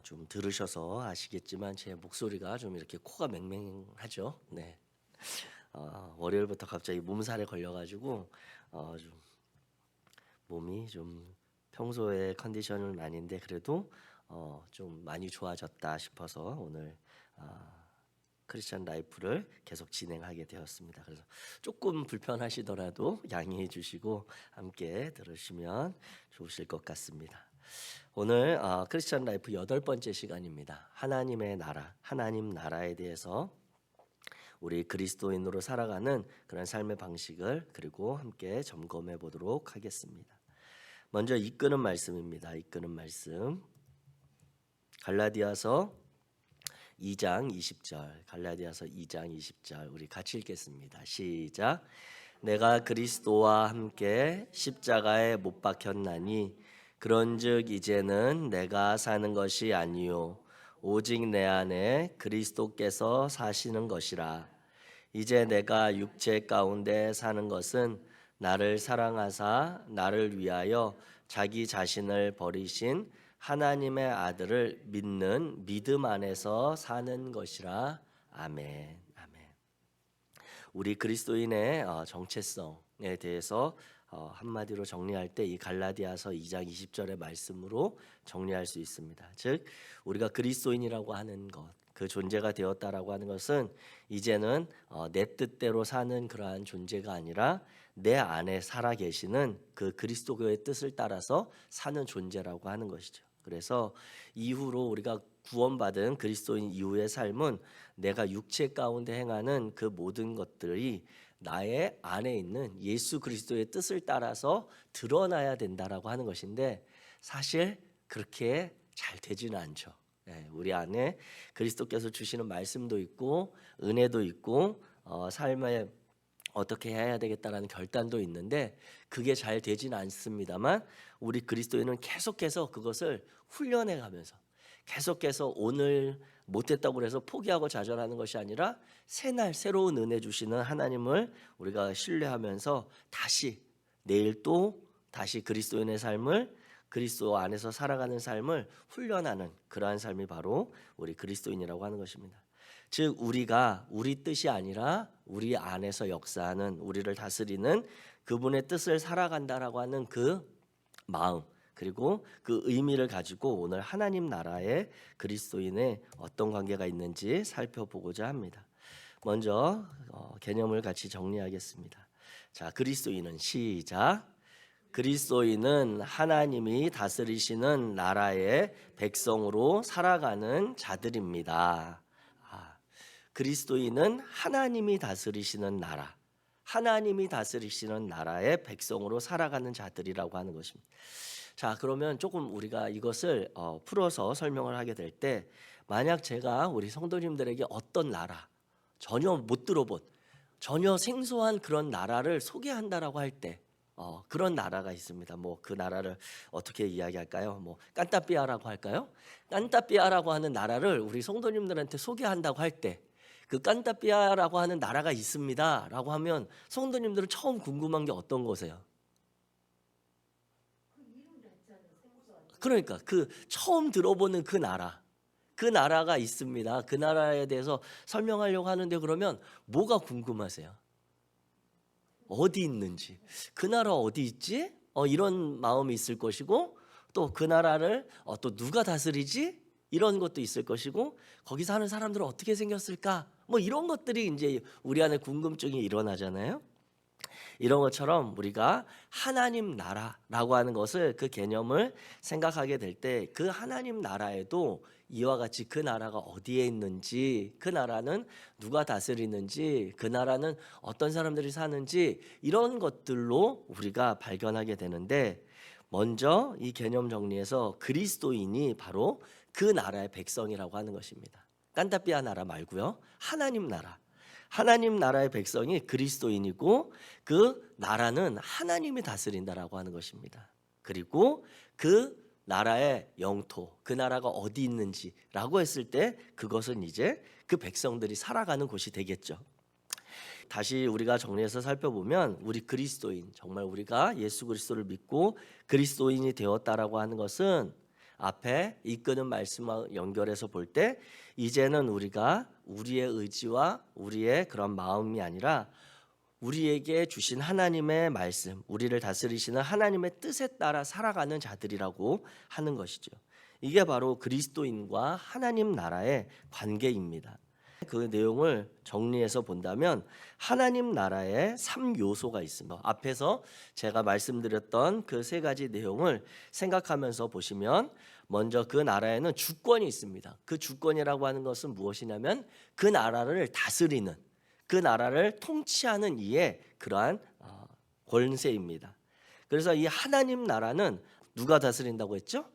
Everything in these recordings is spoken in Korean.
좀 들으셔서 아시겠지만 제 목소리가 좀 이렇게 코가 맹맹하죠. 네. 월요일부터 갑자기 몸살에 걸려가지고 좀 몸이 좀 평소의 컨디션은 아닌데 그래도 좀 많이 좋아졌다 싶어서 오늘 크리스천 라이프를 계속 진행하게 되었습니다. 그래서 조금 불편하시더라도 양해해 주시고 함께 들으시면 좋으실 것 같습니다. 오늘 크리스천 라이프 8번째 시간입니다. 하나님의 나라, 하나님 나라에 대해서 우리 그리스도인으로 살아가는 그런 삶의 방식을 그리고 함께 점검해 보도록 하겠습니다. 먼저 이끄는 말씀입니다. 이끄는 말씀 갈라디아서 2장 20절, 갈라디아서 2장 20절 우리 같이 읽겠습니다. 시작. 내가 그리스도와 함께 십자가에 못 박혔나니 그런즉 이제는 내가 사는 것이 아니요 오직 내 안에 그리스도께서 사시는 것이라. 이제 내가 육체 가운데 사는 것은 나를 사랑하사 나를 위하여 자기 자신을 버리신 하나님의 아들을 믿는 믿음 안에서 사는 것이라. 아멘. 아멘. 우리 그리스도인의 정체성에 대해서 한마디로 정리할 때 이 갈라디아서 2장 20절의 말씀으로 정리할 수 있습니다. 즉 우리가 그리스도인이라고 하는 것, 그 존재가 되었다라고 하는 것은 이제는 내 뜻대로 사는 그러한 존재가 아니라 내 안에 살아 계시는 그 그리스도의 뜻을 따라서 사는 존재라고 하는 것이죠. 그래서 이후로 우리가 구원받은 그리스도인 이후의 삶은 내가 육체 가운데 행하는 그 모든 것들이 나의 안에 있는 예수 그리스도의 뜻을 따라서 드러나야 된다라고 하는 것인데 사실 그렇게 잘 되지는 않죠. 우리 안에 그리스도께서 주시는 말씀도 있고 은혜도 있고 삶에 어떻게 해야 되겠다라는 결단도 있는데 그게 잘 되지는 않습니다만 우리 그리스도인은 계속해서 그것을 훈련해 가면서 계속해서 오늘 못했다고 해서 포기하고 좌절하는 것이 아니라 새날 새로운 은혜 주시는 하나님을 우리가 신뢰하면서 다시 내일 또 다시 그리스도인의 삶을 그리스도 안에서 살아가는 삶을 훈련하는 그러한 삶이 바로 우리 그리스도인이라고 하는 것입니다. 즉 우리가 우리 뜻이 아니라 우리 안에서 역사하는 우리를 다스리는 그분의 뜻을 살아간다라고 하는 그 마음 그리고 그 의미를 가지고 오늘 하나님 나라의 그리스도인의 어떤 관계가 있는지 살펴보고자 합니다. 먼저 개념을 같이 정리하겠습니다. 자, 그리스도인은 시작. 그리스도인은 하나님이 다스리시는 나라의 백성으로 살아가는 자들입니다. 그리스도인은 하나님이 다스리시는 나라, 하나님이 다스리시는 나라의 백성으로 살아가는 자들이라고 하는 것입니다. 자, 그러면 조금 우리가 이것을 풀어서 설명을 하게 될 때 만약 제가 우리 성도님들에게 어떤 나라, 전혀 못 들어본 전혀 생소한 그런 나라를 소개한다라고 할 때 그런 나라가 있습니다. 뭐 그 나라를 어떻게 이야기할까요? 뭐 깐따삐아라고 할까요? 깐따삐아라고 하는 나라를 우리 성도님들한테 소개한다고 할 때 그 깐따삐아라고 하는 나라가 있습니다라고 하면 성도님들은 처음 궁금한 게 어떤 거세요? 그러니까 그 처음 들어보는 그 나라, 그 나라가 있습니다. 그 나라에 대해서 설명하려고 하는데 그러면 뭐가 궁금하세요? 어디 있는지, 그 나라 어디 있지? 이런 마음이 있을 것이고 또 그 나라를 또 누가 다스리지? 이런 것도 있을 것이고 거기 사는 사람들은 어떻게 생겼을까? 뭐 이런 것들이 이제 우리 안에 궁금증이 일어나잖아요. 이런 것처럼 우리가 하나님 나라라고 하는 것을 그 개념을 생각하게 될 때 그 하나님 나라에도 이와 같이 그 나라가 어디에 있는지, 그 나라는 누가 다스리는지, 그 나라는 어떤 사람들이 사는지 이런 것들로 우리가 발견하게 되는데 먼저 이 개념 정리에서 그리스도인이 바로 그 나라의 백성이라고 하는 것입니다. 깐다삐아 나라 말고요. 하나님 나라. 하나님 나라의 백성이 그리스도인이고 그 나라는 하나님이 다스린다라고 하는 것입니다. 그리고 그 나라의 영토, 그 나라가 어디 있는지라고 했을 때 그것은 이제 그 백성들이 살아가는 곳이 되겠죠. 다시 우리가 정리해서 살펴보면 우리 그리스도인, 정말 우리가 예수 그리스도를 믿고 그리스도인이 되었다라고 하는 것은 앞에 이끄는 말씀과 연결해서 볼 때 이제는 우리가 우리의 의지와 우리의 그런 마음이 아니라 우리에게 주신 하나님의 말씀, 우리를 다스리시는 하나님의 뜻에 따라 살아가는 자들이라고 하는 것이죠. 이게 바로 그리스도인과 하나님 나라의 관계입니다. 그 내용을 정리해서 본다면 하나님 나라의 3요소가 있습니다. 앞에서 제가 말씀드렸던 그 세 가지 내용을 생각하면서 보시면 먼저 그 나라에는 주권이 있습니다. 그 주권이라고 하는 것은 무엇이냐면 그 나라를 다스리는, 그 나라를 통치하는 이의 그러한 권세입니다. 그래서 이 하나님 나라는 누가 다스린다고 했죠?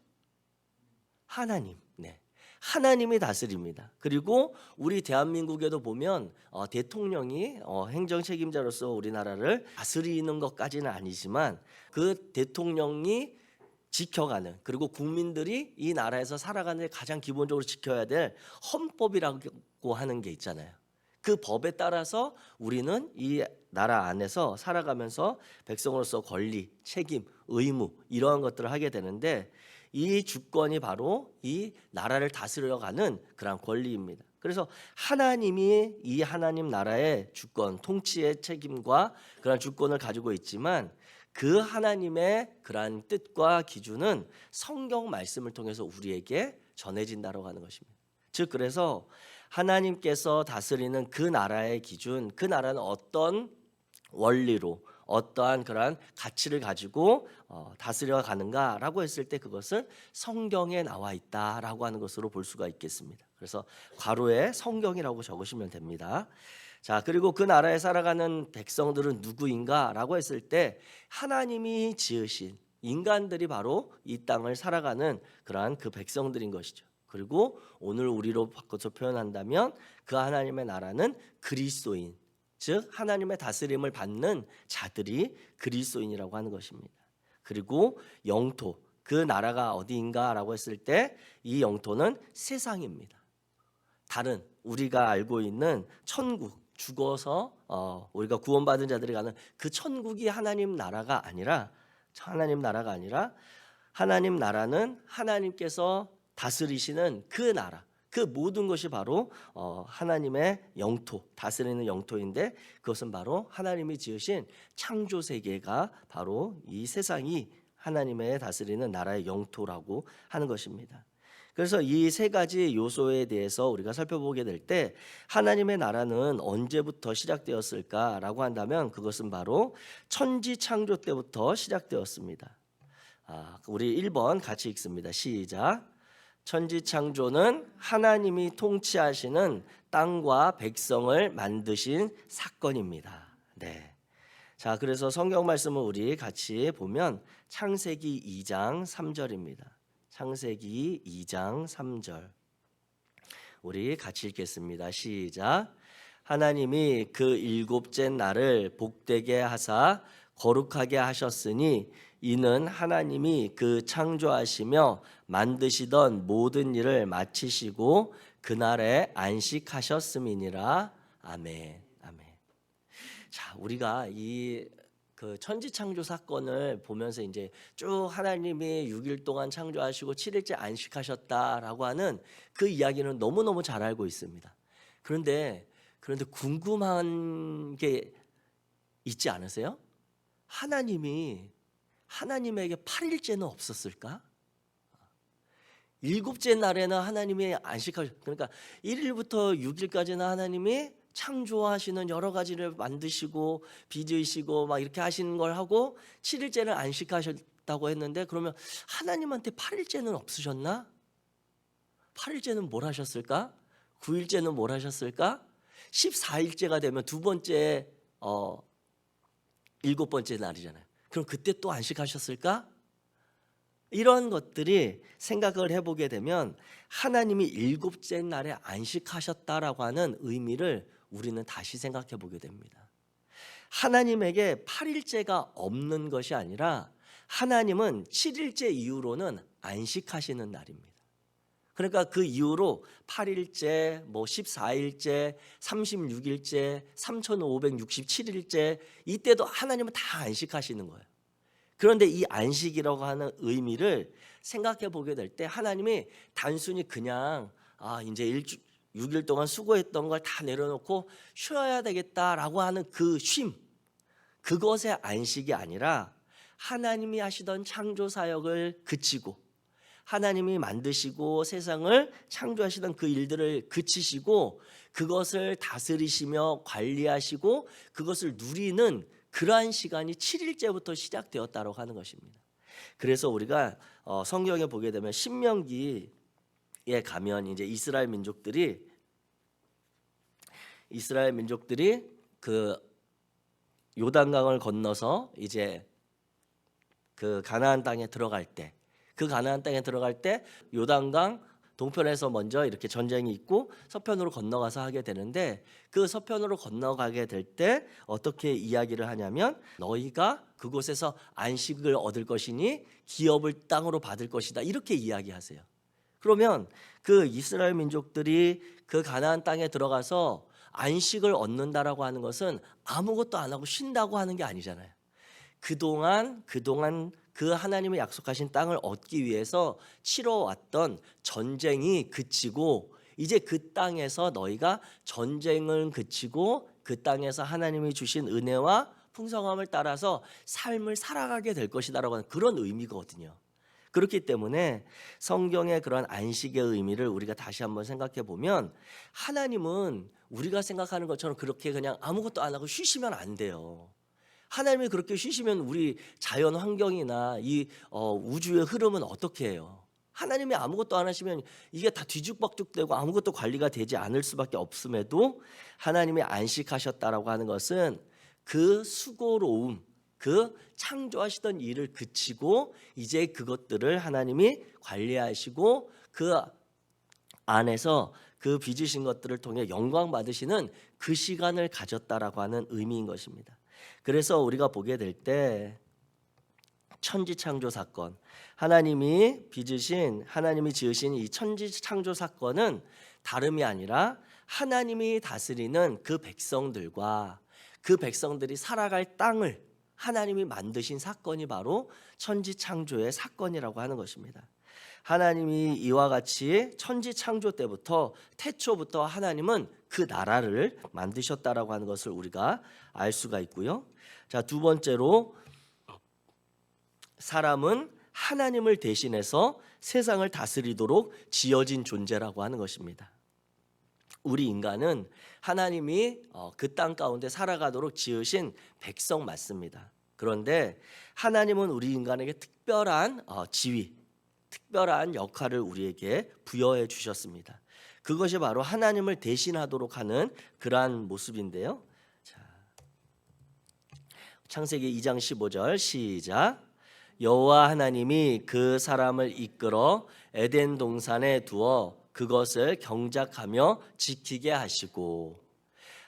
하나님. 네. 하나님이 다스립니다. 그리고 우리 대한민국에도 보면 대통령이 행정 책임자로서 우리나라를 다스리는 것까지는 아니지만 그 대통령이 지켜가는, 그리고 국민들이 이 나라에서 살아가는 데 가장 기본적으로 지켜야 될 헌법이라고 하는 게 있잖아요. 그 법에 따라서 우리는 이 나라 안에서 살아가면서 백성으로서 권리, 책임, 의무 이러한 것들을 하게 되는데 이 주권이 바로 이 나라를 다스려가는 그런 권리입니다. 그래서 하나님이 이 하나님 나라의 주권, 통치의 책임과 그런 주권을 가지고 있지만 그 하나님의 그러한 뜻과 기준은 성경 말씀을 통해서 우리에게 전해진다고 하는 것입니다. 즉 그래서 하나님께서 다스리는 그 나라의 기준, 그 나라는 어떤 원리로 어떠한 그러한 가치를 가지고 다스려 가는가라고 했을 때 그것은 성경에 나와 있다라고 하는 것으로 볼 수가 있겠습니다. 그래서 괄호에 성경이라고 적으시면 됩니다. 자, 그리고 그 나라에 살아가는 백성들은 누구인가라고 했을 때 하나님이 지으신 인간들이 바로 이 땅을 살아가는 그러한 그 백성들인 것이죠. 그리고 오늘 우리로 바꿔서 표현한다면 그 하나님의 나라는 그리스도인, 즉 하나님의 다스림을 받는 자들이 그리스도인이라고 하는 것입니다. 그리고 영토, 그 나라가 어디인가라고 했을 때 이 영토는 세상입니다. 다른 우리가 알고 있는 천국, 죽어서 우리가 구원받은 자들이 가는 그 천국이 하나님 나라가 아니라 하나님 나라는 하나님께서 다스리시는 그 나라, 그 모든 것이 바로 하나님의 영토, 다스리는 영토인데 그것은 바로 하나님이 지으신 창조 세계가 바로 이 세상이 하나님의 다스리는 나라의 영토라고 하는 것입니다. 그래서 이 세 가지 요소에 대해서 우리가 살펴보게 될 때 하나님의 나라는 언제부터 시작되었을까라고 한다면 그것은 바로 천지 창조 때부터 시작되었습니다. 우리 1번 같이 읽습니다. 시작. 천지 창조는 하나님이 통치하시는 땅과 백성을 만드신 사건입니다. 네. 자, 그래서 성경 말씀을 우리 같이 보면 창세기 2장 3절입니다. 창세기 2장 3절. 우리 같이 읽겠습니다. 시작. 하나님이 그 일곱째 날을 복되게 하사 거룩하게 하셨으니 이는 하나님이 그 창조하시며 만드시던 모든 일을 마치시고 그날에 안식하셨음이니라. 아멘. 아멘. 자, 우리가 이 그 천지 창조 사건을 보면서 이제 쭉 하나님이 6일 동안 창조하시고 7일째 안식하셨다라고 하는 그 이야기는 너무너무 잘 알고 있습니다. 그런데 궁금한 게 있지 않으세요? 하나님에게 8일째는 없었을까? 일곱째 날에는 하나님이 그러니까 1일부터 6일까지는 하나님이 창조하시는 여러 가지를 만드시고 빚으시고 막 이렇게 하시는 걸 하고 7일째는 안식하셨다고 했는데 그러면 하나님한테 8일째는 없으셨나? 8일째는 뭘 하셨을까? 9일째는 뭘 하셨을까? 14일째가 되면 두 번째 일곱 번째 날이잖아요. 그럼 그때 또 안식하셨을까? 이런 것들이 생각을 해보게 되면 하나님이 일곱째 날에 안식하셨다라고 하는 의미를 우리는 다시 생각해 보게 됩니다. 하나님에게 8일째가 없는 것이 아니라 하나님은 7일째 이후로는 안식하시는 날입니다. 그러니까 그 이후로 8일째, 14일째, 36일째, 3567일째 이때도 하나님은 다 안식하시는 거예요. 그런데 이 안식이라고 하는 의미를 생각해 보게 될 때 하나님이 단순히 그냥 이제 6일 동안 수고했던 걸 다 내려놓고 쉬어야 되겠다라고 하는 그 쉼, 그것의 안식이 아니라 하나님이 하시던 창조 사역을 그치고 하나님이 만드시고 세상을 창조하시던 그 일들을 그치시고 그것을 다스리시며 관리하시고 그것을 누리는 그러한 시간이 7일째부터 시작되었다고 하는 것입니다. 그래서 우리가 성경에 보게 되면 신명기에 가면 이제 이스라엘 민족들이 그 요단강을 건너서 이제 그 가나안 땅에 들어갈 때, 그 가나안 땅에 들어갈 때 요단강 동편에서 먼저 이렇게 전쟁이 있고 서편으로 건너가서 하게 되는데, 그 서편으로 건너가게 될 때 어떻게 이야기를 하냐면 너희가 그곳에서 안식을 얻을 것이니 기업을 땅으로 받을 것이다, 이렇게 이야기하세요. 그러면 그 이스라엘 민족들이 그 가나안 땅에 들어가서 안식을 얻는다라고 하는 것은 아무것도 안 하고 쉰다고 하는 게 아니잖아요. 그동안 그 하나님의 약속하신 땅을 얻기 위해서 치러왔던 전쟁이 그치고 이제 그 땅에서 너희가 전쟁을 그치고 그 땅에서 하나님이 주신 은혜와 풍성함을 따라서 삶을 살아가게 될 것이다라고 하는 그런 의미거든요. 그렇기 때문에 성경의 그런 안식의 의미를 우리가 다시 한번 생각해 보면 하나님은 우리가 생각하는 것처럼 그렇게 그냥 아무것도 안 하고 쉬시면 안 돼요. 하나님이 그렇게 쉬시면 우리 자연 환경이나 이 우주의 흐름은 어떻게 해요? 하나님이 아무것도 안 하시면 이게 다 뒤죽박죽되고 아무것도 관리가 되지 않을 수밖에 없음에도 하나님이 안식하셨다라고 하는 것은 그 수고로움, 그 창조하시던 일을 그치고 이제 그것들을 하나님이 관리하시고 그 안에서 그 빚으신 것들을 통해 영광 받으시는 그 시간을 가졌다라고 하는 의미인 것입니다. 그래서 우리가 보게 될 때 천지 창조 사건, 하나님이 지으신 이 천지 창조 사건은 다름이 아니라 하나님이 다스리는 그 백성들과 그 백성들이 살아갈 땅을 하나님이 만드신 사건이 바로 천지 창조의 사건이라고 하는 것입니다. 하나님이 이와 같이 천지 창조 때부터 태초부터 하나님은 그 나라를 만드셨다라고 하는 것을 우리가 알 수가 있고요. 자, 두 번째로 사람은 하나님을 대신해서 세상을 다스리도록 지어진 존재라고 하는 것입니다. 우리 인간은 하나님이 그 땅 가운데 살아가도록 지으신 백성 맞습니다. 그런데 하나님은 우리 인간에게 특별한 지위, 특별한 역할을 우리에게 부여해 주셨습니다. 그것이 바로 하나님을 대신하도록 하는 그러한 모습인데요. 자, 창세기 2장 15절 시작. 여호와 하나님이 그 사람을 이끌어 에덴 동산에 두어 그것을 경작하며 지키게 하시고,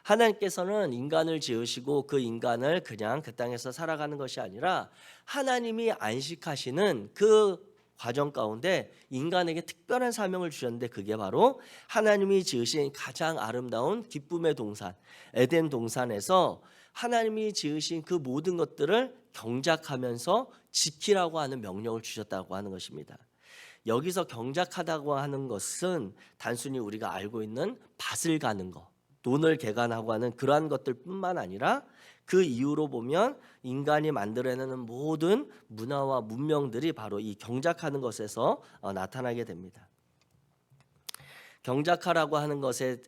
하나님께서는 인간을 지으시고 그 인간을 그냥 그 땅에서 살아가는 것이 아니라 하나님이 안식하시는 그 과정 가운데 인간에게 특별한 사명을 주셨는데, 그게 바로 하나님이 지으신 가장 아름다운 기쁨의 동산 에덴 동산에서 하나님이 지으신 그 모든 것들을 경작하면서 지키라고 하는 명령을 주셨다고 하는 것입니다. 여기서 경작하다고 하는 것은 단순히 우리가 알고 있는 밭을 가는 것, 논을 개간하고 하는 그러한 것들뿐만 아니라 그 이후로 보면 인간이 만들어내는 모든 문화와 문명들이 바로 이 경작하는 것에서 나타나게 됩니다. 경작하라고 하는 것의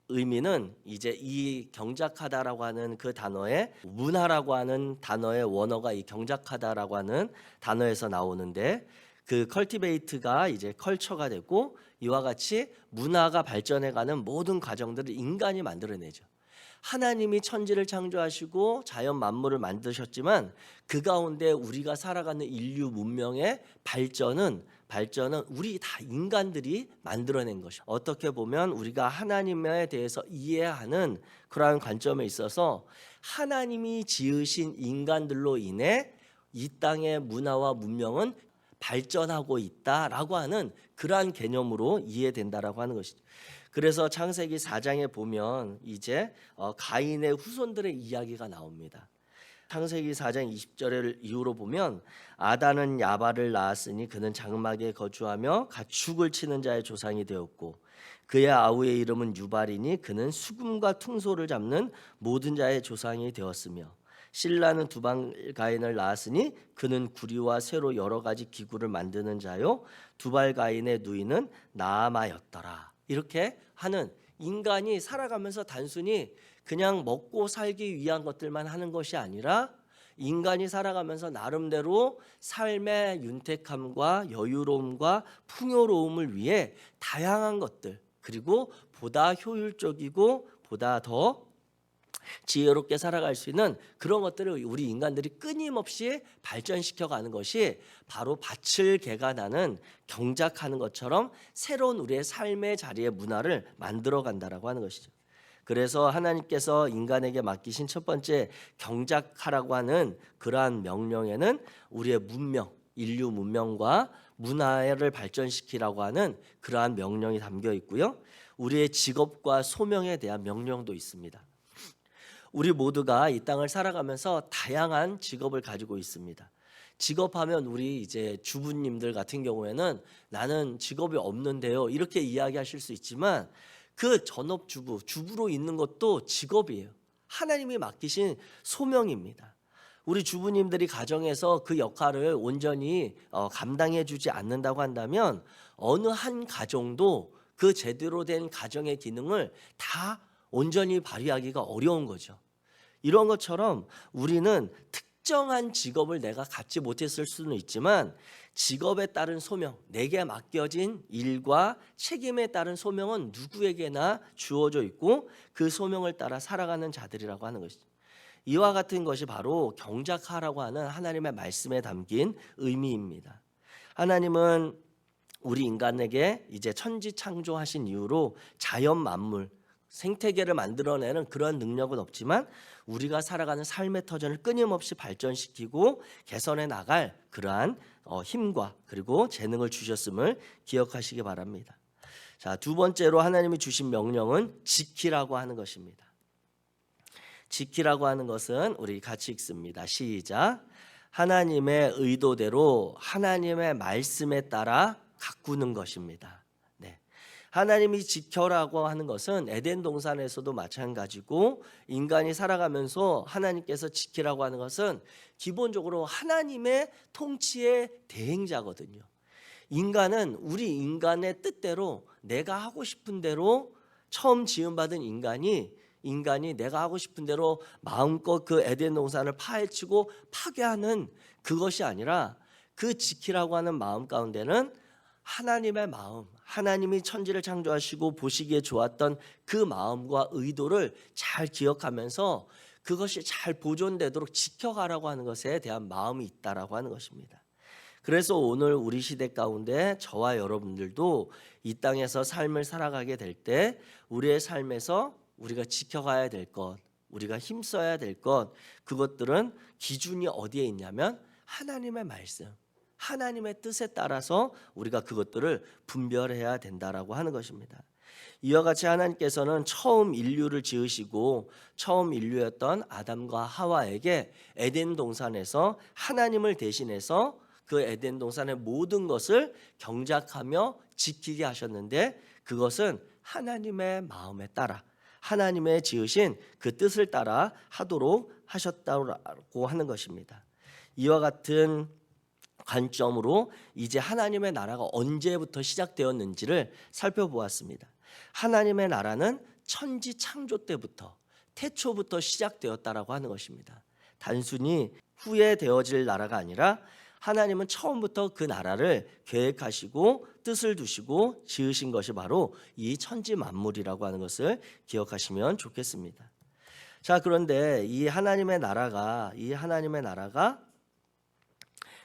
의미는 이제 이 경작하다라고 하는 그 단어의 문화라고 하는 단어의 원어가 이 경작하다라고 하는 단어에서 나오는데, 그 컬티베이트가 이제 컬처가 되고 이와 같이 문화가 발전해가는 모든 과정들을 인간이 만들어내죠. 하나님이 천지를 창조하시고 자연 만물을 만드셨지만 그 가운데 우리가 살아가는 인류 문명의 발전은 우리 다 인간들이 만들어낸 것이죠. 어떻게 보면 우리가 하나님에 대해서 이해하는 그러한 관점에 있어서 하나님이 지으신 인간들로 인해 이 땅의 문화와 문명은 발전하고 있다라고 하는 그러한 개념으로 이해된다라고 하는 것이죠. 그래서 창세기 4장에 보면 이제 가인의 후손들의 이야기가 나옵니다. 창세기 4장 20절을 이후로 보면 아단은 야발을 낳았으니 그는 장막에 거주하며 가축을 치는 자의 조상이 되었고 그의 아우의 이름은 유발이니 그는 수금과 퉁소를 잡는 모든 자의 조상이 되었으며 실라는 두발가인을 낳았으니 그는 구리와 쇠로 여러 가지 기구를 만드는 자요 두발가인의 누이는 나아마였더라. 이렇게 하는 인간이 살아가면서 단순히 그냥 먹고 살기 위한 것들만 하는 것이 아니라 인간이 살아가면서 나름대로 삶의 윤택함과 여유로움과 풍요로움을 위해 다양한 것들 그리고 보다 효율적이고 보다 더 지혜롭게 살아갈 수 있는 그런 것들을 우리 인간들이 끊임없이 발전시켜가는 것이 바로 밭을 개간하는 경작하는 것처럼 새로운 우리의 삶의 자리의 문화를 만들어 간다라고 하는 것이죠. 그래서 하나님께서 인간에게 맡기신 첫 번째 경작하라고 하는 그러한 명령에는 우리의 문명, 인류 문명과 문화를 발전시키라고 하는 그러한 명령이 담겨 있고요. 우리의 직업과 소명에 대한 명령도 있습니다. 우리 모두가 이 땅을 살아가면서 다양한 직업을 가지고 있습니다. 직업하면 우리 이제 주부님들 같은 경우에는 나는 직업이 없는데요. 이렇게 이야기하실 수 있지만 그 전업주부, 주부로 있는 것도 직업이에요. 하나님이 맡기신 소명입니다. 우리 주부님들이 가정에서 그 역할을 온전히 감당해 주지 않는다고 한다면 어느 한 가정도 그 제대로 된 가정의 기능을 다 온전히 발휘하기가 어려운 거죠. 이런 것처럼 우리는 특정한 직업을 내가 갖지 못했을 수는 있지만 직업에 따른 소명, 내게 맡겨진 일과 책임에 따른 소명은 누구에게나 주어져 있고 그 소명을 따라 살아가는 자들이라고 하는 것이죠. 이와 같은 것이 바로 경작하라고 하는 하나님의 말씀에 담긴 의미입니다. 하나님은 우리 인간에게 이제 천지 창조하신 이후로 자연 만물, 생태계를 만들어내는 그런 능력은 없지만 우리가 살아가는 삶의 터전을 끊임없이 발전시키고 개선해 나갈 그러한 힘과 그리고 재능을 주셨음을 기억하시기 바랍니다. 자, 두 번째로 하나님이 주신 명령은 지키라고 하는 것입니다. 지키라고 하는 것은 우리 같이 읽습니다. 시작. 하나님의 의도대로 하나님의 말씀에 따라 가꾸는 것입니다. 네. 하나님이 지켜라고 하는 것은 에덴 동산에서도 마찬가지고 인간이 살아가면서 하나님께서 지키라고 하는 것은 기본적으로 하나님의 통치의 대행자거든요. 인간은 우리 인간의 뜻대로 내가 하고 싶은 대로 처음 지음받은 인간이 내가 하고 싶은 대로 마음껏 그 에덴 동산을 파헤치고 파괴하는 그것이 아니라 그 지키라고 하는 마음 가운데는 하나님의 마음, 하나님이 천지를 창조하시고 보시기에 좋았던 그 마음과 의도를 잘 기억하면서 그것이 잘 보존되도록 지켜가라고 하는 것에 대한 마음이 있다라고 하는 것입니다. 그래서 오늘 우리 시대 가운데 저와 여러분들도 이 땅에서 삶을 살아가게 될 때 우리의 삶에서 우리가 지켜가야 될 것, 우리가 힘써야 될 것, 그것들은 기준이 어디에 있냐면 하나님의 말씀, 하나님의 뜻에 따라서 우리가 그것들을 분별해야 된다라고 하는 것입니다. 이와 같이 하나님께서는 처음 인류를 지으시고 처음 인류였던 아담과 하와에게 에덴 동산에서 하나님을 대신해서 그 에덴 동산의 모든 것을 경작하며 지키게 하셨는데 그것은 하나님의 마음에 따라 하나님의 지으신 그 뜻을 따라 하도록 하셨다고 하는 것입니다. 이와 같은 관점으로 이제 하나님의 나라가 언제부터 시작되었는지를 살펴보았습니다. 하나님의 나라는 천지 창조 때부터 태초부터 시작되었다라고 하는 것입니다. 단순히 후에 되어질 나라가 아니라 하나님은 처음부터 그 나라를 계획하시고 뜻을 두시고 지으신 것이 바로 이 천지 만물이라고 하는 것을 기억하시면 좋겠습니다. 자, 그런데 이 하나님의 나라가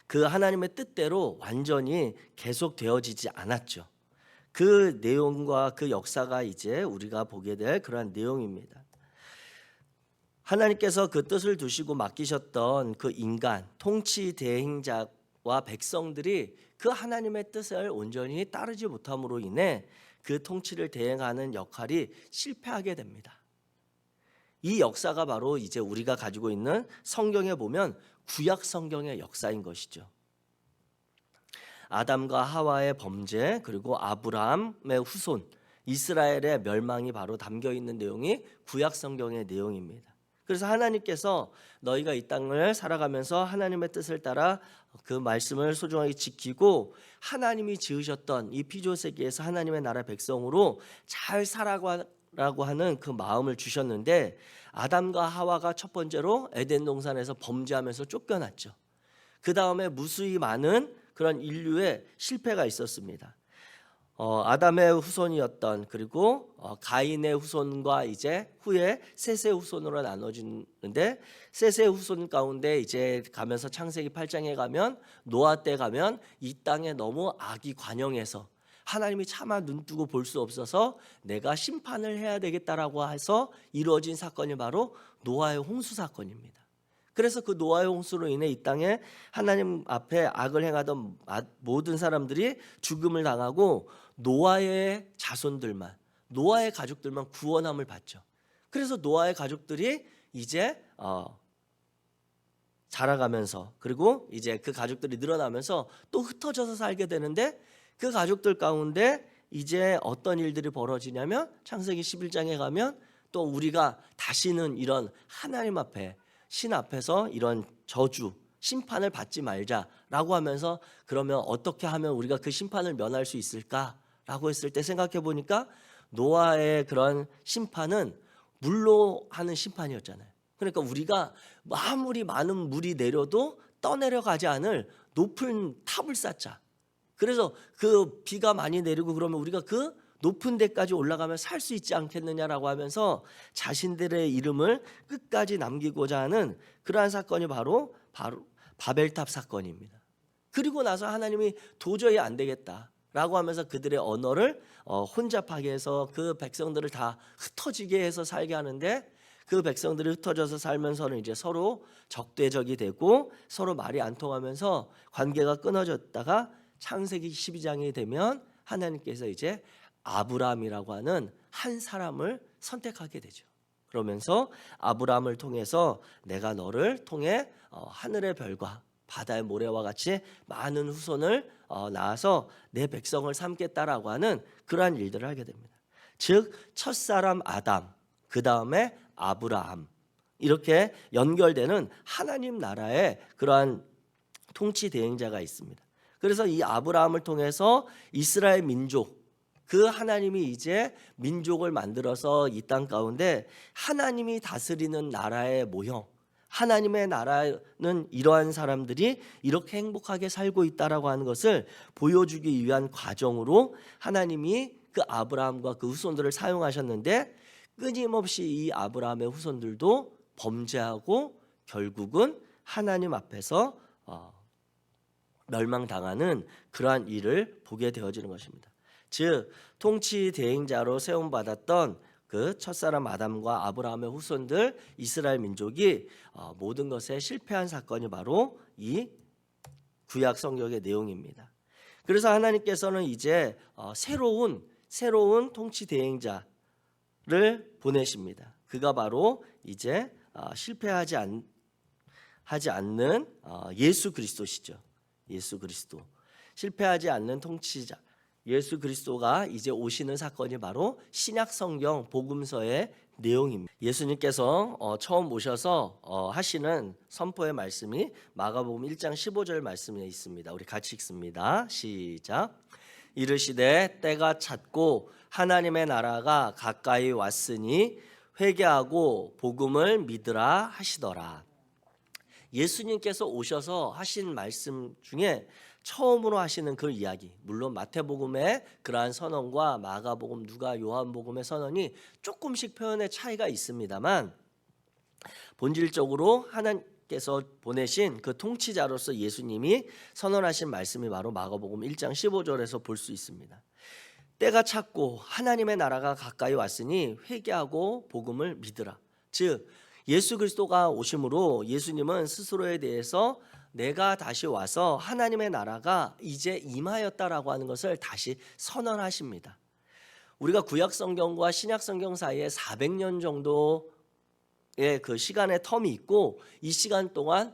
그 하나님의 뜻대로 완전히 계속되어지지 않았죠. 그 내용과 그 역사가 이제 우리가 보게 될 그러한 내용입니다. 하나님께서 그 뜻을 두시고 맡기셨던 그 인간, 통치 대행자와 백성들이 그 하나님의 뜻을 온전히 따르지 못함으로 인해 그 통치를 대행하는 역할이 실패하게 됩니다. 이 역사가 바로 이제 우리가 가지고 있는 성경에 보면 구약 성경의 역사인 것이죠. 아담과 하와의 범죄, 그리고 아브라함의 후손, 이스라엘의 멸망이 바로 담겨 있는 내용이 구약 성경의 내용입니다. 그래서 하나님께서 너희가 이 땅을 살아가면서 하나님의 뜻을 따라 그 말씀을 소중하게 지키고 하나님이 지으셨던 이 피조세계에서 하나님의 나라 백성으로 잘 살아가라고 하는 그 마음을 주셨는데, 아담과 하와가 첫 번째로 에덴 동산에서 범죄하면서 쫓겨났죠. 그 다음에 무수히 많은 그런 인류의 실패가 있었습니다. 아담의 후손이었던, 그리고 가인의 후손과 이제 후에 셋의 후손으로 나눠지는데, 셋의 후손 가운데 이제 가면서 창세기 8장에 가면 노아 때 가면 이 땅에 너무 악이 관영해서 하나님이 차마 눈뜨고 볼 수 없어서 내가 심판을 해야 되겠다라고 해서 이루어진 사건이 바로 노아의 홍수 사건입니다. 그래서 그 노아의 홍수로 인해 이 땅에 하나님 앞에 악을 행하던 모든 사람들이 죽음을 당하고 노아의 자손들만, 노아의 가족들만 구원함을 받죠. 그래서 노아의 가족들이 이제 자라가면서, 그리고 이제 그 가족들이 늘어나면서 또 흩어져서 살게 되는데, 그 가족들 가운데 이제 어떤 일들이 벌어지냐면 창세기 11장에 가면 또 우리가 다시는 이런 하나님 앞에, 신 앞에서 이런 저주, 심판을 받지 말자라고 하면서, 그러면 어떻게 하면 우리가 그 심판을 면할 수 있을까라고 했을 때 생각해 보니까 노아의 그런 심판은 물로 하는 심판이었잖아요. 그러니까 우리가 아무리 많은 물이 내려도 떠내려가지 않을 높은 탑을 쌓자. 그래서 그 비가 많이 내리고 그러면 우리가 그 높은 데까지 올라가면 살 수 있지 않겠느냐라고 하면서 자신들의 이름을 끝까지 남기고자 하는 그러한 사건이 바로 바벨탑 사건입니다. 그리고 나서 하나님이 도저히 안 되겠다라고 하면서 그들의 언어를 혼잡하게 해서 그 백성들을 다 흩어지게 해서 살게 하는데, 그 백성들이 흩어져서 살면서는 이제 서로 적대적이 되고 서로 말이 안 통하면서 관계가 끊어졌다가 창세기 12장이 되면 하나님께서 이제 아브라함이라고 하는 한 사람을 선택하게 되죠. 그러면서 아브라함을 통해서 내가 너를 통해 하늘의 별과 바다의 모래와 같이 많은 후손을 낳아서 내 백성을 삼겠다라고 하는 그러한 일들을 하게 됩니다. 즉 첫사람 아담, 그 다음에 아브라함, 이렇게 연결되는 하나님 나라의 그러한 통치 대행자가 있습니다. 그래서 이 아브라함을 통해서 이스라엘 민족, 그 하나님이 이제 민족을 만들어서 이 땅 가운데 하나님이 다스리는 나라의 모형, 하나님의 나라는 이러한 사람들이 이렇게 행복하게 살고 있다라고 하는 것을 보여주기 위한 과정으로 하나님이 그 아브라함과 그 후손들을 사용하셨는데, 끊임없이 이 아브라함의 후손들도 범죄하고 결국은 하나님 앞에서 멸망당하는 그러한 일을 보게 되어지는 것입니다. 즉 통치 대행자로 세움받았던 그 첫사람 아담과 아브라함의 후손들 이스라엘 민족이 모든 것에 실패한 사건이 바로 이 구약 성경의 내용입니다. 그래서 하나님께서는 이제 새로운 통치 대행자를 보내십니다. 그가 바로 이제 실패하지 않는 예수 그리스도시죠. 예수 그리스도, 실패하지 않는 통치자 예수 그리스도가 이제 오시는 사건이 바로 신약 성경 복음서의 내용입니다. 예수님께서 처음 오셔서 하시는 선포의 말씀이 마가복음 1장 15절 말씀에 있습니다. 우리 같이 읽습니다. 시작. 이르시되 때가 찼고 하나님의 나라가 가까이 왔으니 회개하고 복음을 믿으라 하시더라. 예수님께서 오셔서 하신 말씀 중에 처음으로 하시는 그 이야기, 물론 마태복음의 그러한 선언과 마가복음, 누가, 요한복음의 선언이 조금씩 표현의 차이가 있습니다만, 본질적으로 하나님께서 보내신 그 통치자로서 예수님이 선언하신 말씀이 바로 마가복음 1장 15절에서 볼 수 있습니다. 때가 찼고 하나님의 나라가 가까이 왔으니 회개하고 복음을 믿으라. 즉 예수 그리스도가 오심으로 예수님은 스스로에 대해서 내가 다시 와서 하나님의 나라가 이제 임하였다라고 하는 것을 다시 선언하십니다. 우리가 구약 성경과 신약 성경 사이에 400년 정도 그 시간의 텀이 있고 이 시간 동안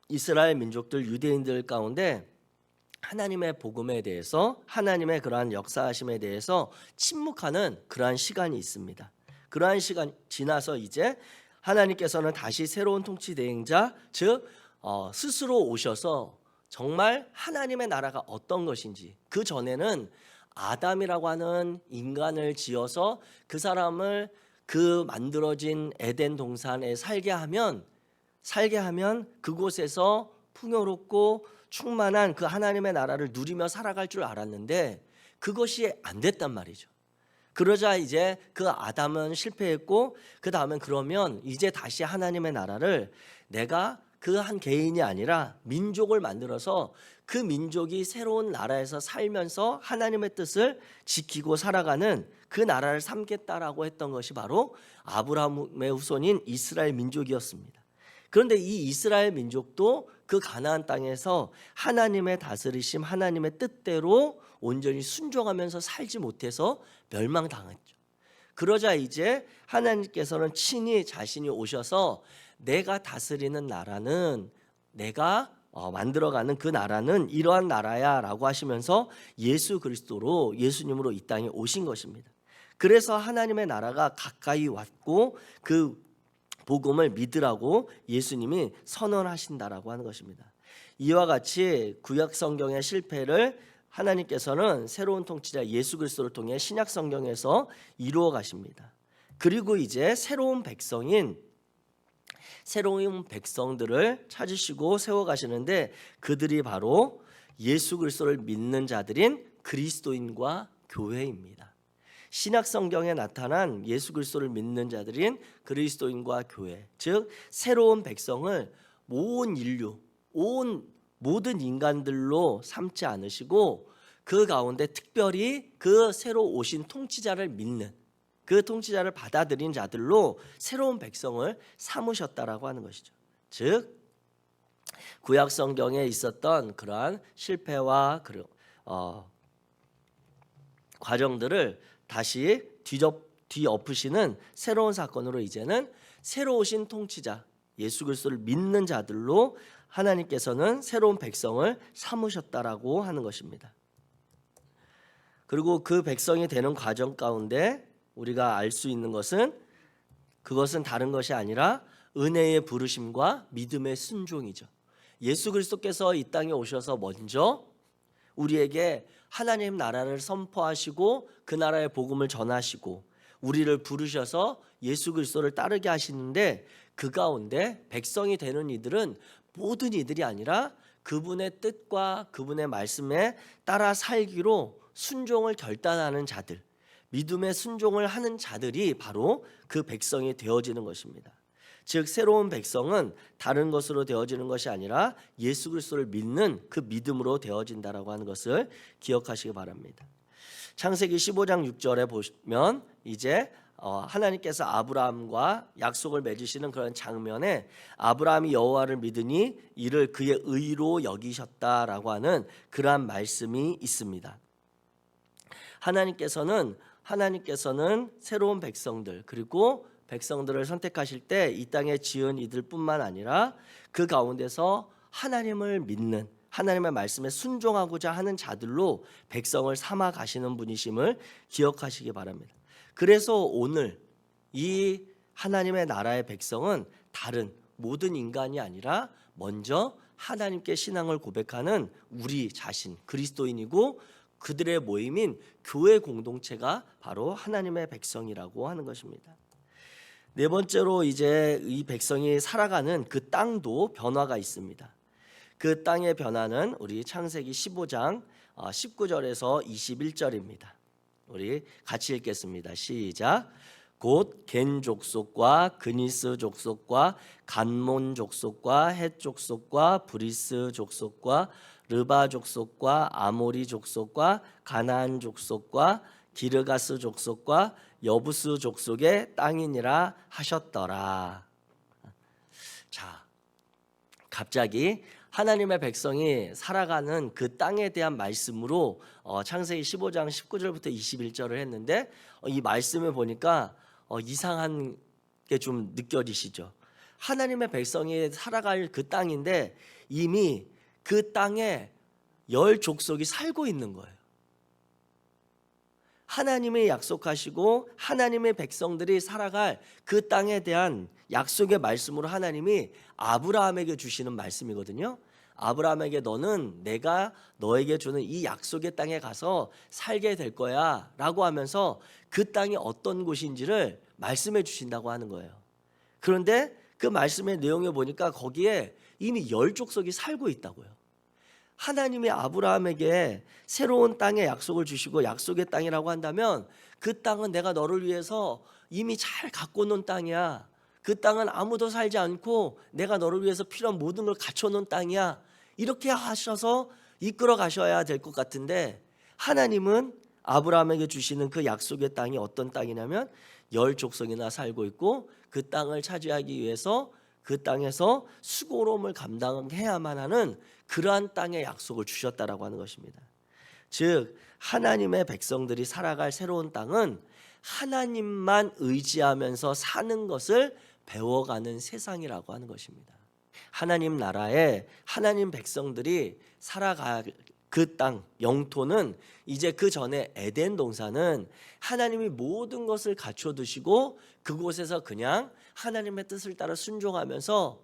이스라엘 민족들 유대인들 가운데 하나님의 복음에 대해서 하나님의 그러한 역사하심에 대해서 침묵하는 그러한 시간이 있습니다. 그러한 시간 지나서 이제 하나님께서는 다시 새로운 통치 대행자 즉 스스로 오셔서 정말 하나님의 나라가 어떤 것인지 그 전에는 아담이라고 하는 인간을 지어서 그 사람을 그 만들어진 에덴 동산에 살게 하면 그곳에서 풍요롭고 충만한 그 하나님의 나라를 누리며 살아갈 줄 알았는데 그것이 안 됐단 말이죠. 그러자 이제 그 아담은 실패했고 그 다음엔 그러면 이제 다시 하나님의 나라를 내가 그 한 개인이 아니라 민족을 만들어서 그 민족이 새로운 나라에서 살면서 하나님의 뜻을 지키고 살아가는 그 나라를 삼겠다라고 했던 것이 바로 아브라함의 후손인 이스라엘 민족이었습니다. 그런데 이 이스라엘 민족도 그 가나안 땅에서 하나님의 다스리심, 하나님의 뜻대로 온전히 순종하면서 살지 못해서 멸망당했죠. 그러자 이제 하나님께서는 친히 자신이 오셔서 내가 다스리는 나라는 내가 만들어가는 그 나라는 이러한 나라야라고 하시면서 예수 그리스도로 예수님으로 이 땅에 오신 것입니다. 그래서 하나님의 나라가 가까이 왔고 그 복음을 믿으라고 예수님이 선언하신다라고 하는 것입니다. 이와 같이 구약 성경의 실패를 하나님께서는 새로운 통치자 예수 그리스도를 통해 신약 성경에서 이루어 가십니다. 그리고 이제 새로운 백성들을 찾으시고 세워 가시는데 그들이 바로 예수 그리스도를 믿는 자들인 그리스도인과 교회입니다. 신약 성경에 나타난 예수 그리스도를 믿는 자들인 그리스도인과 교회, 즉 새로운 백성을 온 인류, 모든 인간들로 삼지 않으시고 그 가운데 특별히 그 새로 오신 통치자를 믿는 그 통치자를 받아들인 자들로 새로운 백성을 삼으셨다라고 하는 것이죠. 즉 구약 성경에 있었던 그러한 실패와 과정들을 다시 뒤엎으시는 새로운 사건으로 이제는 새로 오신 통치자 예수 그리스도를 믿는 자들로 하나님께서는 새로운 백성을 삼으셨다라고 하는 것입니다. 그리고 그 백성이 되는 과정 가운데 우리가 알 수 있는 것은 그것은 다른 것이 아니라 은혜의 부르심과 믿음의 순종이죠. 예수 그리스도께서 이 땅에 오셔서 먼저 우리에게 하나님 나라를 선포하시고 그 나라의 복음을 전하시고 우리를 부르셔서 예수 그리스도를 따르게 하시는데 그 가운데 백성이 되는 이들은 모든 이들이 아니라 그분의 뜻과 그분의 말씀에 따라 살기로 순종을 결단하는 자들, 믿음의 순종을 하는 자들이 바로 그 백성이 되어지는 것입니다. 즉 새로운 백성은 다른 것으로 되어지는 것이 아니라 예수 그리스도를 믿는 그 믿음으로 되어진다라고 하는 것을 기억하시기 바랍니다. 창세기 15장 6절에 보면 이제 하나님께서 아브라함과 약속을 맺으시는 그런 장면에 아브라함이 여호와를 믿으니 이를 그의 의로 여기셨다라고 하는 그러한 말씀이 있습니다. 하나님께서는 새로운 백성들 그리고 백성들을 선택하실 때 이 땅에 지은 이들뿐만 아니라 그 가운데서 하나님을 믿는 하나님의 말씀에 순종하고자 하는 자들로 백성을 삼아 가시는 분이심을 기억하시기 바랍니다. 그래서 오늘 이 하나님의 나라의 백성은 다른 모든 인간이 아니라 먼저 하나님께 신앙을 고백하는 우리 자신 그리스도인이고 그들의 모임인 교회 공동체가 바로 하나님의 백성이라고 하는 것입니다. 네 번째로 이제 이 백성이 살아가는 그 땅도 변화가 있습니다. 그 땅의 변화는 우리 창세기 15장 19절에서 21절입니다. 우리 같이 읽겠습니다. 시작. 곧 겐 족속과 그니스 족속과 간몬 족속과 헷 족속과 브리스 족속과 르바 족속과 아모리 족속과 가나안 족속과 기르가스 족속과 여부스 족속의 땅이니라 하셨더라. 자, 갑자기 하나님의 백성이 살아가는 그 땅에 대한 말씀으로 창세기 15장 19절부터 21절을 했는데 이 말씀을 보니까 이상한 게 좀 느껴지시죠? 하나님의 백성이 살아갈 그 땅인데 이미 그 땅에 열 족속이 살고 있는 거예요. 하나님이 약속하시고 하나님의 백성들이 살아갈 그 땅에 대한 약속의 말씀으로 하나님이 아브라함에게 주시는 말씀이거든요. 아브라함에게 너는 내가 너에게 주는 이 약속의 땅에 가서 살게 될 거야 라고 하면서 그 땅이 어떤 곳인지를 말씀해 주신다고 하는 거예요. 그런데 그 말씀의 내용에 보니까 거기에 이미 열 족속이 살고 있다고요. 하나님이 아브라함에게 새로운 땅의 약속을 주시고 약속의 땅이라고 한다면 그 땅은 내가 너를 위해서 이미 잘 갖고 놓은 땅이야. 그 땅은 아무도 살지 않고 내가 너를 위해서 필요한 모든 걸 갖춰놓은 땅이야. 이렇게 하셔서 이끌어 가셔야 될 것 같은데 하나님은 아브라함에게 주시는 그 약속의 땅이 어떤 땅이냐면 열 족속이나 살고 있고 그 땅을 차지하기 위해서 그 땅에서 수고로움을 감당해야만 하는 그러한 땅의 약속을 주셨다라고 하는 것입니다. 즉 하나님의 백성들이 살아갈 새로운 땅은 하나님만 의지하면서 사는 것을 배워가는 세상이라고 하는 것입니다. 하나님 나라에 하나님 백성들이 살아갈 그 땅, 영토는 이제 그 전에 에덴 동산은 하나님이 모든 것을 갖춰두시고 그곳에서 그냥 하나님의 뜻을 따라 순종하면서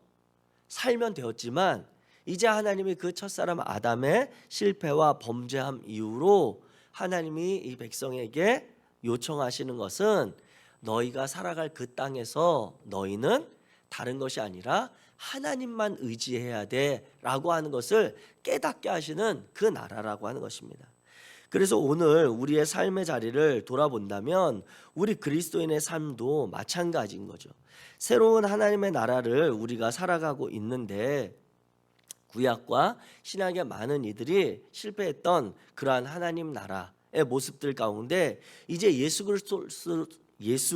살면 되었지만 이제 하나님이 그 첫사람 아담의 실패와 범죄함 이후로 하나님이 이 백성에게 요청하시는 것은 너희가 살아갈 그 땅에서 너희는 다른 것이 아니라 하나님만 의지해야 돼라고 하는 것을 깨닫게 하시는 그 나라라고 하는 것입니다. 그래서 오늘 우리의 삶의 자리를 돌아본다면 우리 그리스도인의 삶도 마찬가지인 거죠. 새로운 하나님의 나라를 우리가 살아가고 있는데 구약과 신약의 많은 이들이 실패했던 그러한 하나님 나라의 모습들 가운데 이제 예수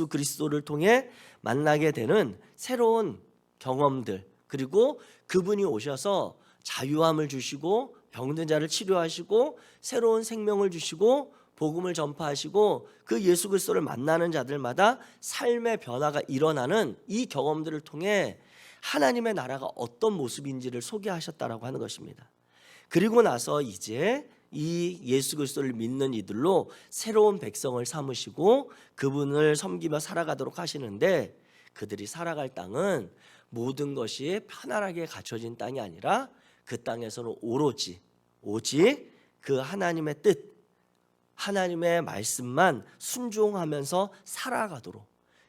그리스도를 통해 만나게 되는 새로운 경험들, 그리고 그분이 오셔서 자유함을 주시고 병든 자를 치료하시고 새로운 생명을 주시고 복음을 전파하시고 그 예수 그리스도를 만나는 자들마다 삶의 변화가 일어나는 이 경험들을 통해 하나님의 나라가 어떤 모습인지를 소개하셨다라고 하는 것입니다. 그리고 나서 이제 이 예수 그리스도를 믿는 이들로 새로운 백성을 삼으시고 그분을 섬기며 살아가도록 하시는데 그들이 살아갈 땅은 모든 것이 편안하게 갖춰진 땅이 아니라 그 땅에서는 오직 그 하나님의 뜻, 하나님의 말씀만 순종하면서 살아가도록,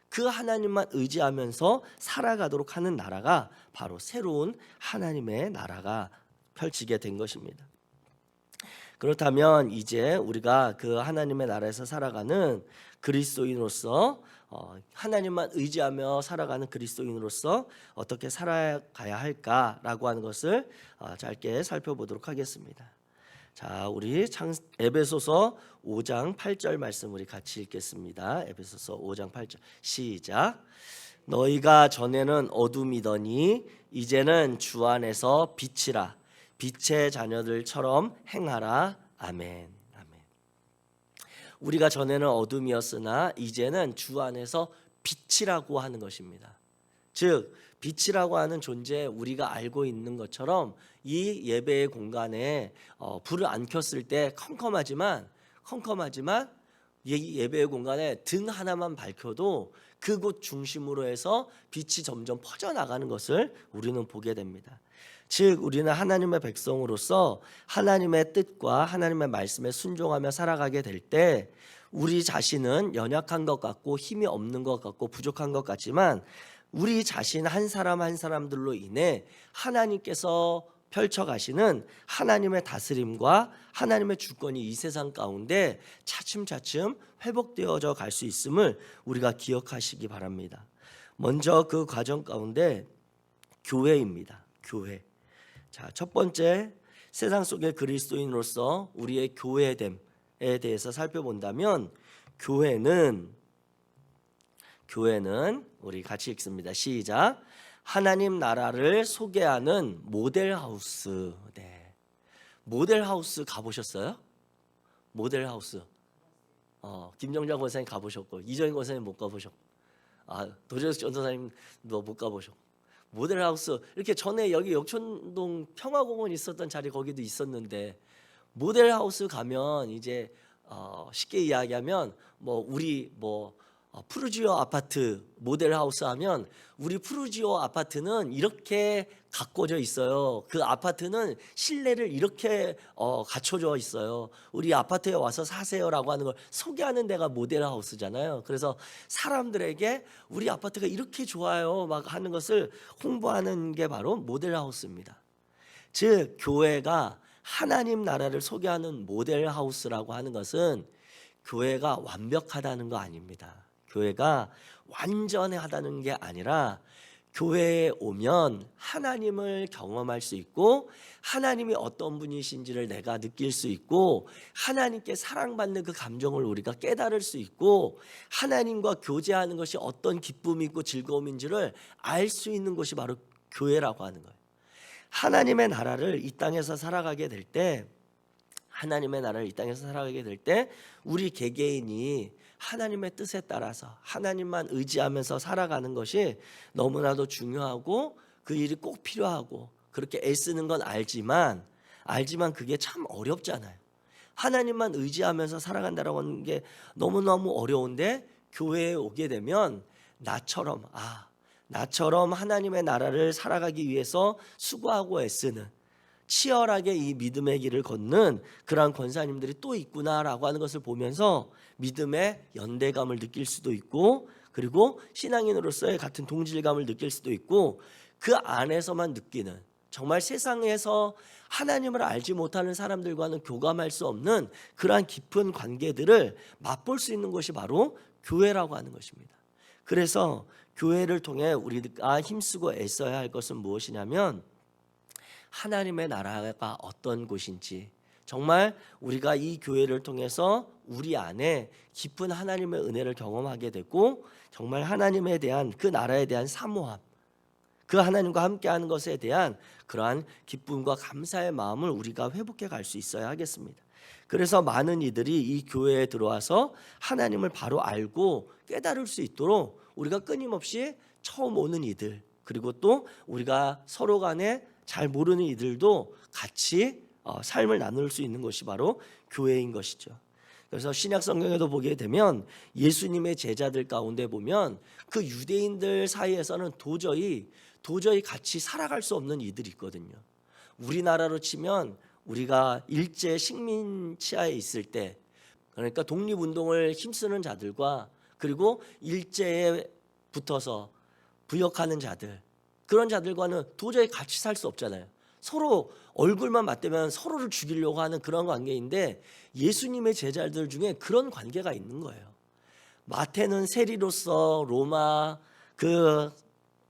그 하나님만 의지하면서 살아가도록 하는 나라가 바로 새로운 하나님의 나라가 펼치게 된 것입니다. 그렇다면 이제 우리가 그 하나님의 나라에서 살아가는 그리스도인으로서 하나님만 의지하며 살아가는 그리스도인으로서 어떻게 살아가야 할까라고 하는 것을 짧게 살펴보도록 하겠습니다. 자, 우리 에베소서 5장 8절 말씀 우리 같이 읽겠습니다. 에베소서 5장 8절 시작. 너희가 전에는 어둠이더니 이제는 주 안에서 빛이라. 빛의 자녀들처럼 행하라. 아멘. 아멘. 우리가 전에는 어둠이었으나 이제는 주 안에서 빛이라고 하는 것입니다. 즉 빛이라고 하는 존재 우리가 알고 있는 것처럼 이 예배의 공간에 불을 안 켰을 때 컴컴하지만 이 예배의 공간에 등 하나만 밝혀도 그곳 중심으로 해서 빛이 점점 퍼져나가는 것을 우리는 보게 됩니다. 즉 우리는 하나님의 백성으로서 하나님의 뜻과 하나님의 말씀에 순종하며 살아가게 될 때 우리 자신은 연약한 것 같고 힘이 없는 것 같고 부족한 것 같지만 우리 자신 한 사람 한 사람들로 인해 하나님께서 펼쳐가시는 하나님의 다스림과 하나님의 주권이 이 세상 가운데 차츰차츰 회복되어져 갈 수 있음을 우리가 기억하시기 바랍니다. 먼저 그 과정 가운데 교회입니다. 교회. 자, 첫 번째 세상 속의 그리스도인으로서 우리의 교회됨에 대해서 살펴본다면 교회는 우리 같이 읽습니다. 시작. 하나님 나라를 소개하는 모델하우스. 네. 모델하우스 가보셨어요? 모델하우스. 김정자 권사님 가보셨고 이정인 권사님 못 가보셨고 도재석 전도사님 너 못 가보셔. 모델하우스 이렇게 전에 여기 역촌동 평화공원 있었던 자리 거기도 있었는데 모델하우스 가면 이제 쉽게 이야기하면 뭐 우리 푸르지오 아파트 모델하우스 하면 우리 푸르지오 아파트는 이렇게 가꿔져 있어요. 그 아파트는 실내를 이렇게 갖춰져 있어요. 우리 아파트에 와서 사세요라고 하는 걸 소개하는 데가 모델하우스잖아요. 그래서 사람들에게 우리 아파트가 이렇게 좋아요 막 하는 것을 홍보하는 게 바로 모델하우스입니다. 즉 교회가 하나님 나라를 소개하는 모델하우스라고 하는 것은 교회가 완벽하다는 거 아닙니다. 교회가 완전하다는 게 아니라 교회에 오면 하나님을 경험할 수 있고 하나님이 어떤 분이신지를 내가 느낄 수 있고 하나님께 사랑받는 그 감정을 우리가 깨달을 수 있고 하나님과 교제하는 것이 어떤 기쁨이 있고 즐거움인지를 알 수 있는 곳이 바로 교회라고 하는 거예요. 하나님의 나라를 이 땅에서 살아가게 될 때 우리 개개인이 하나님의 뜻에 따라서 하나님만 의지하면서 살아가는 것이 너무나도 중요하고 그 일이 꼭 필요하고 그렇게 애쓰는 건 알지만 그게 참 어렵잖아요. 하나님만 의지하면서 살아간다라고 하는 게 너무너무 어려운데 교회에 오게 되면 나처럼 하나님의 나라를 살아가기 위해서 수고하고 애쓰는 치열하게 이 믿음의 길을 걷는 그러한 권사님들이 또 있구나라고 하는 것을 보면서 믿음의 연대감을 느낄 수도 있고 그리고 신앙인으로서의 같은 동질감을 느낄 수도 있고 그 안에서만 느끼는 정말 세상에서 하나님을 알지 못하는 사람들과는 교감할 수 없는 그러한 깊은 관계들을 맛볼 수 있는 것이 바로 교회라고 하는 것입니다. 그래서 교회를 통해 우리가 힘쓰고 애써야 할 것은 무엇이냐면 하나님의 나라가 어떤 곳인지 정말 우리가 이 교회를 통해서 우리 안에 깊은 하나님의 은혜를 경험하게 되고 정말 하나님에 대한 그 나라에 대한 사모함 그 하나님과 함께하는 것에 대한 그러한 기쁨과 감사의 마음을 우리가 회복해 갈 수 있어야 하겠습니다. 그래서 많은 이들이 이 교회에 들어와서 하나님을 바로 알고 깨달을 수 있도록 우리가 끊임없이 처음 오는 이들 그리고 또 우리가 서로 간에 잘 모르는 이들도 같이 삶을 나눌 수 있는 것이 바로 교회인 것이죠. 그래서 신약 성경에도 보게 되면 예수님의 제자들 가운데 보면 그 유대인들 사이에서는 도저히 같이 살아갈 수 없는 이들이 있거든요. 우리나라로 치면 우리가 일제 식민 치하에 있을 때 그러니까 독립운동을 힘쓰는 자들과 그리고 일제에 붙어서 부역하는 자들 그런 자들과는 도저히 같이 살 수 없잖아요. 서로 얼굴만 맞대면 서로를 죽이려고 하는 그런 관계인데 예수님의 제자들 중에 그런 관계가 있는 거예요. 마태는 세리로서 로마 그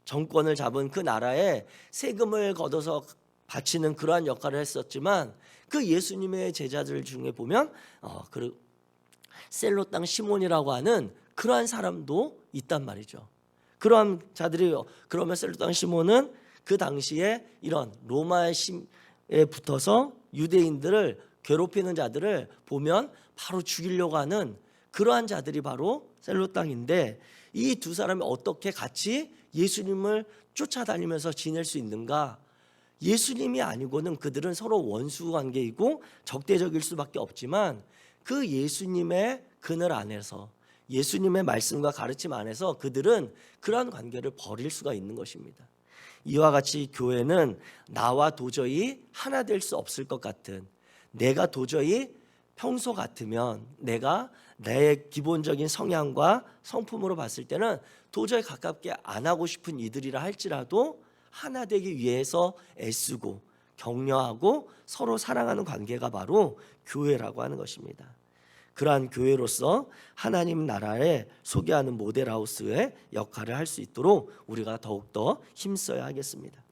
정권을 잡은 그 나라에 세금을 걷어서 바치는 그러한 역할을 했었지만 그 예수님의 제자들 중에 보면 셀로 땅 시몬이라고 하는 그러한 사람도 있단 말이죠. 그러한 자들이 그러면 셀로 땅 시몬은 그 당시에 이런 로마에 붙어서 유대인들을 괴롭히는 자들을 보면 바로 죽이려고 하는 그러한 자들이 바로 셀로 땅인데 이 두 사람이 어떻게 같이 예수님을 쫓아다니면서 지낼 수 있는가? 예수님이 아니고는 그들은 서로 원수 관계이고 적대적일 수밖에 없지만 그 예수님의 그늘 안에서 예수님의 말씀과 가르침 안에서 그들은 그러한 관계를 버릴 수가 있는 것입니다. 이와 같이 교회는 나와 도저히 하나 될 수 없을 것 같은 내가 도저히 평소 같으면 내가 내 기본적인 성향과 성품으로 봤을 때는 도저히 가깝게 안 하고 싶은 이들이라 할지라도 하나 되기 위해서 애쓰고 격려하고 서로 사랑하는 관계가 바로 교회라고 하는 것입니다. 그러한 교회로서 하나님 나라에 소개하는 모델하우스의 역할을 할 수 있도록 우리가 더욱더 힘써야 하겠습니다.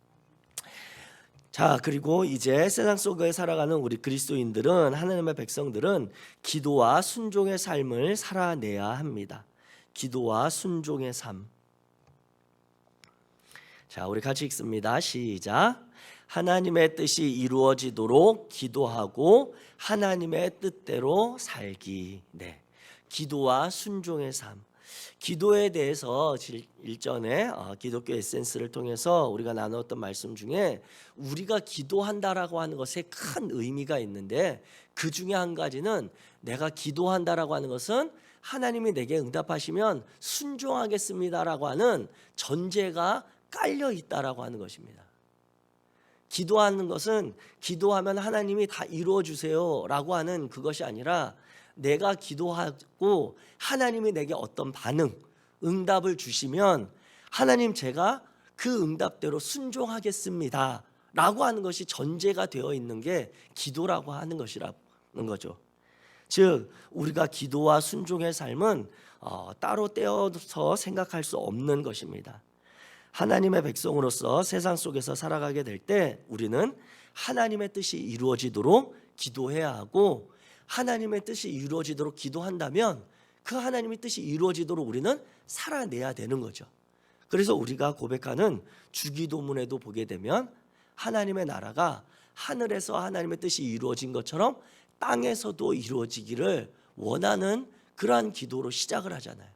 자, 그리고 이제 세상 속에 살아가는 우리 그리스도인들은 하나님의 백성들은 기도와 순종의 삶을 살아내야 합니다. 기도와 순종의 삶. 자, 우리 같이 읽습니다. 시작. 하나님의 뜻이 이루어지도록 기도하고 하나님의 뜻대로 살기. 네. 기도와 순종의 삶. 기도에 대해서 일전에 기독교 에센스를 통해서 우리가 나누었던 말씀 중에 우리가 기도한다라고 하는 것에 큰 의미가 있는데, 그 중에 한 가지는 내가 기도한다라고 하는 것은 하나님이 내게 응답하시면 순종하겠습니다라고 하는 전제가 깔려 있다라고 하는 것입니다. 기도하는 것은 기도하면 하나님이 다 이루어 주세요라고 하는 그것이 아니라, 내가 기도하고 하나님이 내게 어떤 반응, 응답을 주시면 하나님 제가 그 응답대로 순종하겠습니다 라고 하는 것이 전제가 되어 있는 게 기도라고 하는 것이라는 거죠. 즉 우리가 기도와 순종의 삶은 따로 떼어서 생각할 수 없는 것입니다. 하나님의 백성으로서 세상 속에서 살아가게 될 때 우리는 하나님의 뜻이 이루어지도록 기도해야 하고, 하나님의 뜻이 이루어지도록 기도한다면 그 하나님의 뜻이 이루어지도록 우리는 살아내야 되는 거죠. 그래서 우리가 고백하는 주기도문에도 보게 되면 하나님의 나라가 하늘에서 하나님의 뜻이 이루어진 것처럼 땅에서도 이루어지기를 원하는 그러한 기도로 시작을 하잖아요.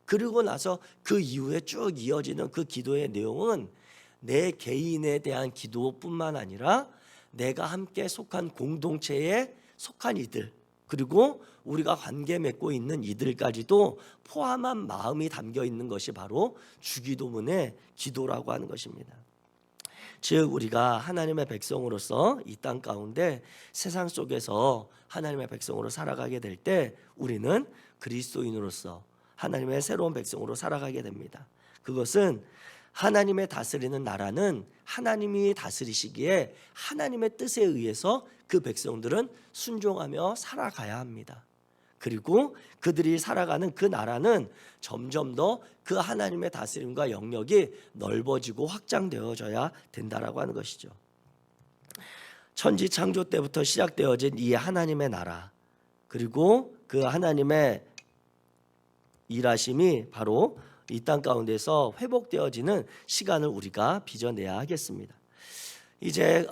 그리고 나서 그 이후에 쭉 이어지는 그 기도의 내용은 내 개인에 대한 기도뿐만 아니라 내가 함께 속한 공동체에 속한 이들, 그리고 우리가 관계 맺고 있는 이들까지도 포함한 마음이 담겨 있는 것이 바로 주기도문의 기도라고 하는 것입니다. 즉 우리가 하나님의 백성으로서 이 땅 가운데 세상 속에서 하나님의 백성으로 살아가게 될 때 우리는 그리스도인으로서 하나님의 새로운 백성으로 살아가게 됩니다. 그것은 하나님의 다스리는 나라는 하나님이 다스리시기에 하나님의 뜻에 의해서 그 백성들은 순종하며 살아가야 합니다. 그리고 그들이 살아가는 그 나라는 점점 더 그 하나님의 다스림과 영역이 넓어지고 확장되어져야 된다라고 하는 것이죠. 천지 창조 때부터 시작되어진 이 하나님의 나라, 그리고 그 하나님의 일하심이 바로 이 땅 가운데서 회복되어지는 시간을 우리가 빚어내야 하겠습니다. 이제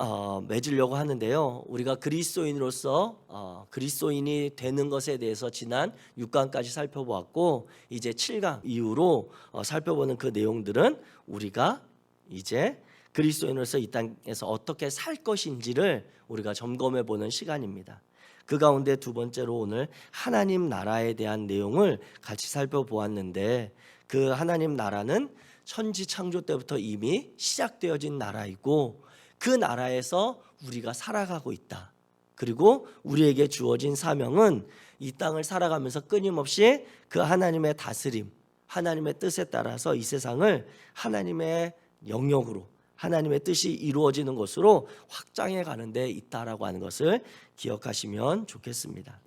맺으려고 하는데요, 우리가 그리스도인으로서 그리스도인이 되는 것에 대해서 지난 6강까지 살펴보았고, 이제 7강 이후로 살펴보는 그 내용들은 우리가 이제 그리스도인으로서 이 땅에서 어떻게 살 것인지를 우리가 점검해 보는 시간입니다. 그 가운데 두 번째로 오늘 하나님 나라에 대한 내용을 같이 살펴보았는데, 그 하나님 나라는 천지 창조 때부터 이미 시작되어진 나라이고 그 나라에서 우리가 살아가고 있다. 그리고 우리에게 주어진 사명은 이 땅을 살아가면서 끊임없이 그 하나님의 다스림, 하나님의 뜻에 따라서 이 세상을 하나님의 영역으로, 하나님의 뜻이 이루어지는 것으로 확장해 가는 데 있다라고 하는 것을 기억하시면 좋겠습니다.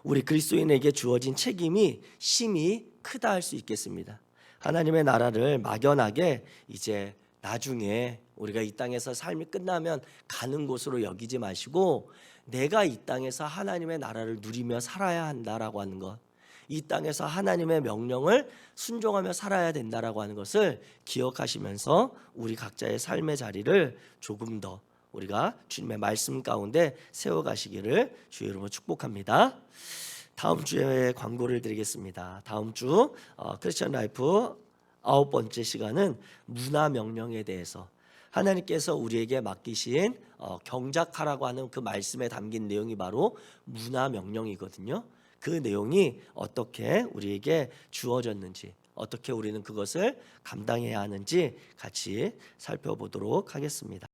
우리 그리스도인에게 주어진 책임이 심히 크다 할 수 있겠습니다. 하나님의 나라를 막연하게 이제 나중에 우리가 이 땅에서 삶이 끝나면 가는 곳으로 여기지 마시고, 내가 이 땅에서 하나님의 나라를 누리며 살아야 한다라고 하는 것, 이 땅에서 하나님의 명령을 순종하며 살아야 된다라고 하는 것을 기억하시면서 우리 각자의 삶의 자리를 조금 더 우리가 주님의 말씀 가운데 세워가시기를 주의 이름으로 축복합니다. 다음 주에 광고를 드리겠습니다. 다음 주 크리스천 라이프 9번째 시간은 문화 명령에 대해서, 하나님께서 우리에게 맡기신 경작하라고 하는 그 말씀에 담긴 내용이 바로 문화 명령이거든요. 그 내용이 어떻게 우리에게 주어졌는지, 어떻게 우리는 그것을 감당해야 하는지 같이 살펴보도록 하겠습니다.